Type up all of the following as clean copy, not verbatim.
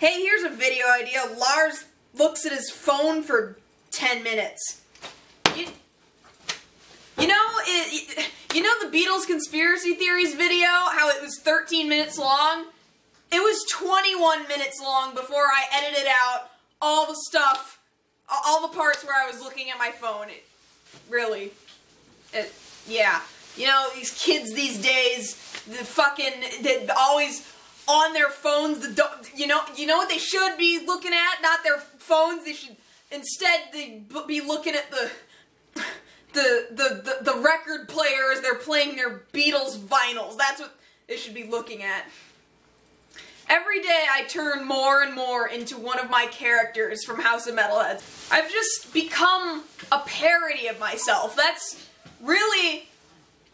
Hey, here's a video idea. Lars looks at his phone for 10 minutes. You know the Beatles conspiracy theories video? How it was 13 minutes long? It was 21 minutes long before I edited out all the stuff, all the parts where I was looking at my phone. Yeah. You know, these kids these days, they're always on their phones. You know what they should be looking at? Not their phones. They should instead be looking at the record player as they're playing their Beatles vinyls. That's what they should be looking at. Every day I turn more and more into one of my characters from House of Metalheads. I've just become a parody of myself. That's really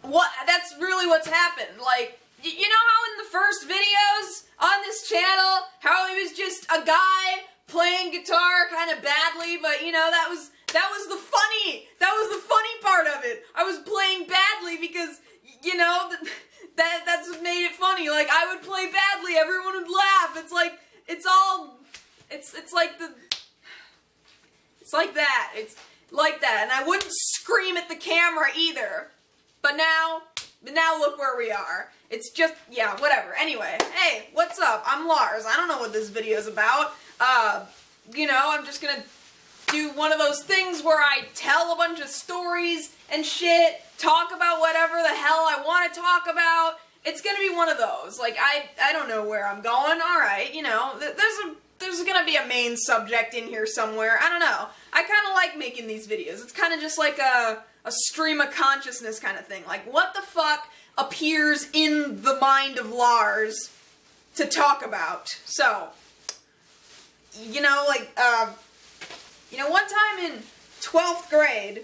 what's happened. Like, you know how in the first videos on this channel, how he was just a guy playing guitar kind of badly, but you know, that was the funny part of it. I was playing badly because, you know, that's what made it funny. Like, I would play badly, everyone would laugh. It's like that, and I wouldn't scream at the camera either. But now look where we are. It's just, yeah, whatever. Anyway, hey, what's up? I'm Lars. I don't know what this video's about. You know, I'm just gonna do one of those things where I tell a bunch of stories and shit, talk about whatever the hell I want to talk about. It's gonna be one of those. Like, I don't know where I'm going. Alright, you know, there's gonna be a main subject in here somewhere. I don't know. I kind of like making these videos. It's kind of just like a stream of consciousness kind of thing. Like, what the fuck appears in the mind of Lars to talk about? So, you know, like, you know, one time in 12th grade,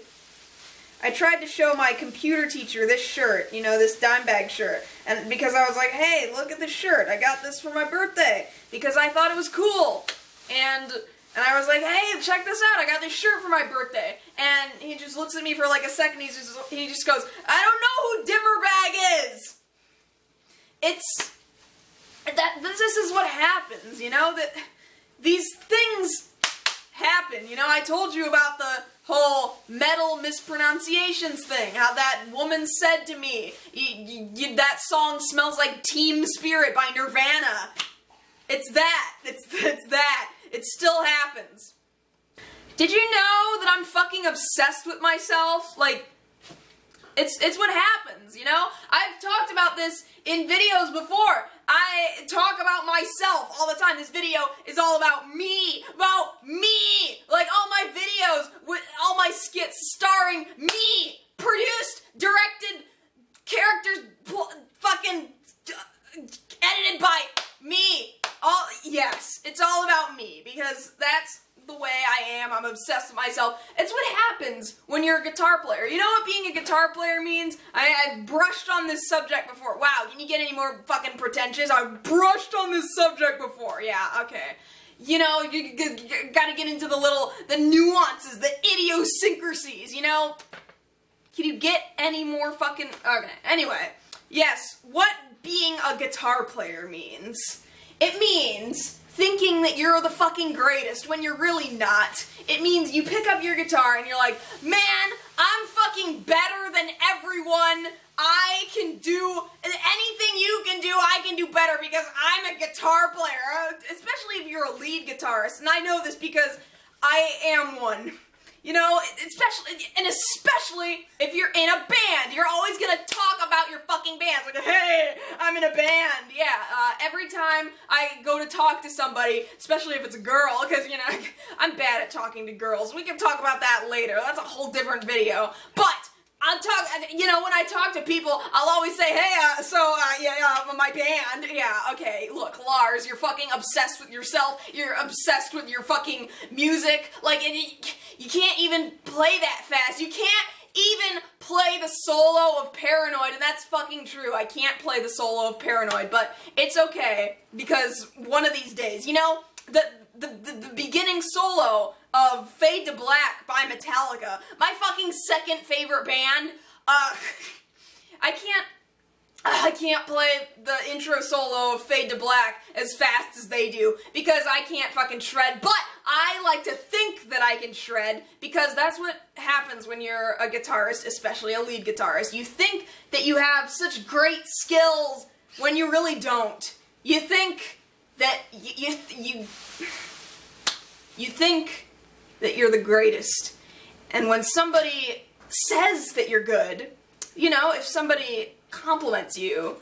I tried to show my computer teacher this shirt, you know, this dime bag shirt, and because I was like, hey, look at this shirt, I got this for my birthday, because I thought it was cool, and I was like, hey, check this out, I got this shirt for my birthday, and he just looks at me for like a second, he just goes, I don't know who Dimmerbag is! This is what happens, you know, that these things happen, you know. I told you about the whole metal mispronunciations thing, how that woman said to me, that song smells like Team Spirit by Nirvana. It's that. It's that. It still happens. Did you know that I'm fucking obsessed with myself? Like, it's what happens, you know? I've talked about this in videos before. I talk about myself all the time. This video is all about me. Like, all my videos, with all my skits starring me. Produced, directed, characters, fucking edited by me. Yes, it's all about me, because that's the way I am. I'm obsessed with myself. It's what happens when you're a guitar player. You know what being a guitar player means? I've brushed on this subject before. Wow, can you get any more fucking pretentious? I've brushed on this subject before. Yeah, okay. You know, you gotta get into the nuances, the idiosyncrasies, you know? Can you get any more fucking... Okay, anyway. Yes, what being a guitar player means. It means thinking that you're the fucking greatest when you're really not. It means you pick up your guitar and you're like, man, I'm fucking better than everyone. I can do anything you can do, I can do better because I'm a guitar player. Especially if you're a lead guitarist. And I know this because I am one. You know, especially if you're in a band. You're always gonna talk about your fucking bands. Like, hey, I'm in a band. Yeah, every time I go to talk to somebody, especially if it's a girl, because, you know, I'm bad at talking to girls. We can talk about that later. That's a whole different video. But you know, when I talk to people, I'll always say, hey, my band, yeah, okay, look, Lars, you're fucking obsessed with yourself, you're obsessed with your fucking music, like, you can't even play that fast, you can't even play the solo of Paranoid, and that's fucking true, I can't play the solo of Paranoid, but it's okay, because one of these days, you know, the beginning solo of Fade to Black by Metallica, my fucking second favorite band, I I can't play the intro solo of Fade to Black as fast as they do because I can't fucking shred, but I like to think that I can shred because that's what happens when you're a guitarist, especially a lead guitarist. You think that you have such great skills when you really don't. You think that you think that you're the greatest, and when somebody says that you're good, you know, if somebody compliments you,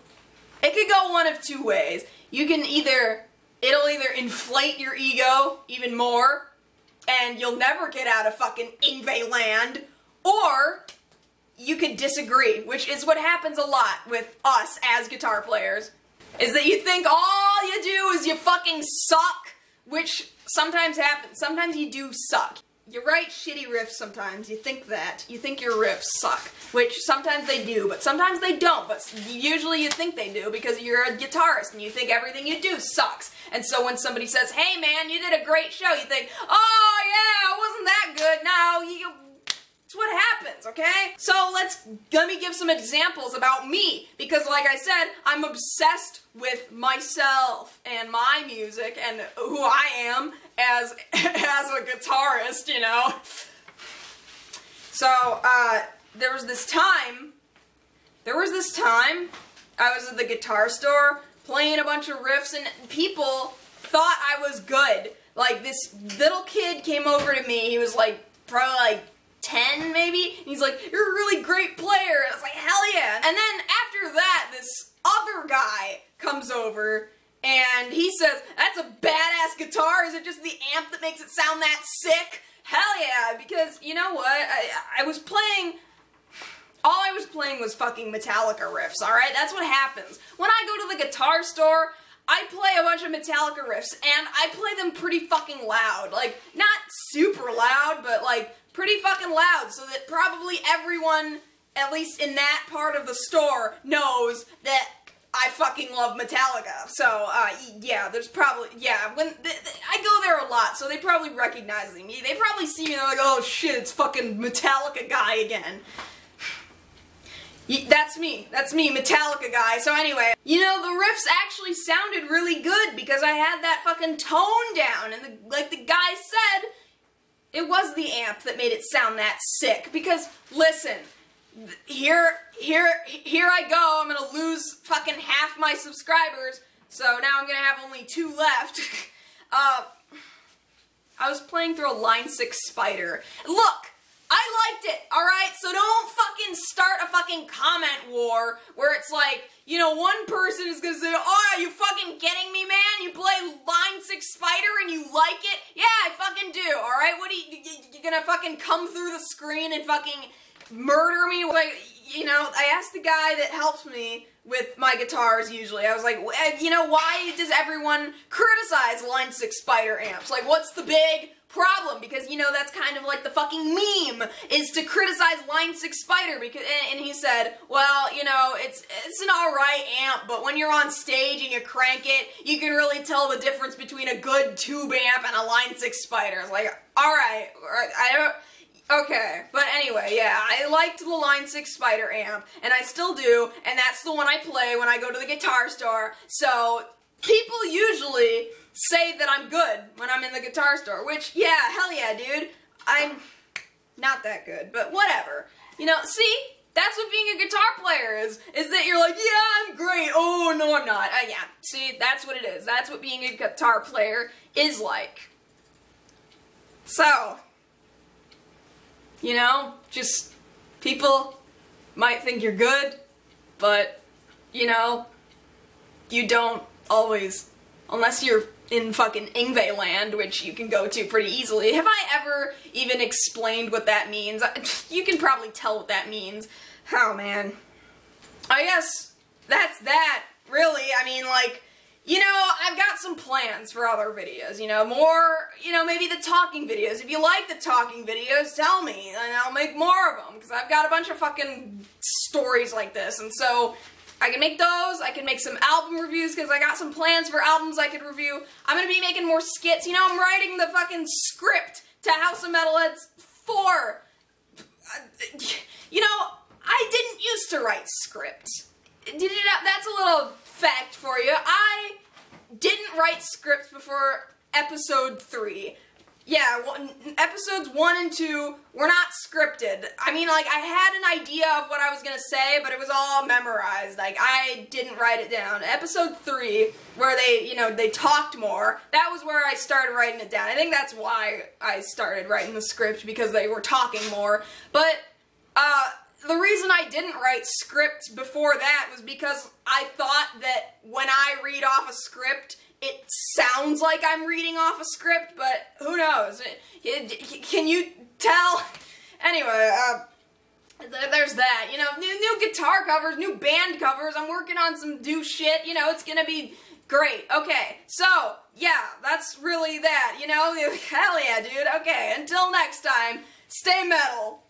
it could go one of two ways. You can it'll either inflate your ego even more, and you'll never get out of fucking Ingve land, or you could disagree, which is what happens a lot with us as guitar players, is that you think all you do is you fucking suck, which sometimes happens. Sometimes you do suck. You write shitty riffs sometimes, you think that. You think your riffs suck, which sometimes they do, but sometimes they don't, but usually you think they do because you're a guitarist and you think everything you do sucks. And so when somebody says, hey man, you did a great show, you think, oh yeah, it wasn't that good. No, it's what happens, okay? So let me give some examples about me, because like I said, I'm obsessed with myself and my music and who I am as a guitarist, you know? So, there was this time, I was at the guitar store playing a bunch of riffs and people thought I was good. Like, this little kid came over to me, he was like, probably like 10 maybe, and he's like, you're a really great player. I was like, hell yeah. And then after that, this other guy comes over and he says, that's a badass guitar. Is it just the amp that makes it sound that sick? Hell yeah, because you know what? I was playing, all I was playing was fucking Metallica riffs, alright? That's what happens. When I go to the guitar store, I play a bunch of Metallica riffs, and I play them pretty fucking loud. Like, not super loud, but like, pretty fucking loud, so that probably everyone, at least in that part of the store, knows that I fucking love Metallica. So, yeah, there's probably, yeah, when, I go there a lot, so they probably recognize me. They probably see me and they're like, oh shit, it's fucking Metallica guy again. That's me, Metallica guy. So anyway, you know, the riffs actually sounded really good because I had that fucking tone down, and like the guy said, it was the amp that made it sound that sick. Because, listen, here I go, I'm gonna lose fucking half my subscribers, so now I'm gonna have only 2 left. I was playing through a Line 6 Spider. Look! I liked it, alright? So don't fucking start a fucking comment war where it's like, you know, one person is gonna say, oh, are you fucking kidding me, man? You play Line 6 Spider and you like it? Yeah, I fucking do, alright? What are you gonna fucking come through the screen and fucking murder me? Like, you know, I asked the guy that helps me with my guitars usually. I was like, you know, why does everyone criticize Line 6 Spider amps? Like, what's the big problem? Because, you know, that's kind of like the fucking meme, is to criticize Line 6 Spider, because, and he said, well, you know, it's an alright amp, but when you're on stage and you crank it, you can really tell the difference between a good tube amp and a Line 6 Spider. It's like, alright, okay, but anyway, yeah, I liked the Line 6 Spider amp, and I still do, and that's the one I play when I go to the guitar store, so people usually say that I'm good when I'm in the guitar store, which, yeah, hell yeah, dude. I'm not that good, but whatever. You know, see? That's what being a guitar player is that you're like, yeah, I'm great. Oh, no, I'm not. Yeah, see, that's what it is. That's what being a guitar player is like. So, you know, just people might think you're good, but, you know, you don't always, unless you're in fucking Ingve land, which you can go to pretty easily. Have I ever even explained what that means? You can probably tell what that means. Oh, man. I guess that's that, really. I mean, like, you know, I've got some plans for other videos, you know, more, you know, maybe the talking videos. If you like the talking videos, tell me, and I'll make more of them, because I've got a bunch of fucking stories like this, and so I can make those, I can make some album reviews, because I got some plans for albums I could review. I'm gonna be making more skits. You know, I'm writing the fucking script to House of Metalheads 4. You know, I didn't used to write scripts. did you know, that's a little fact for you. I didn't write scripts before episode 3. Yeah, episodes 1 and 2 were not scripted. I mean, like, I had an idea of what I was gonna say, but it was all memorized. Like, I didn't write it down. Episode 3, where they, you know, they talked more, that was where I started writing it down. I think that's why I started writing the script, because they were talking more. But, the reason I didn't write scripts before that was because I thought that when I read off a script, it sounds like I'm reading off a script, but who knows? Can you tell? Anyway, there's that. You know, new guitar covers, new band covers. I'm working on some new shit. You know, it's gonna be great. Okay, so, yeah, that's really that. You know, hell yeah, dude. Okay, until next time, stay metal.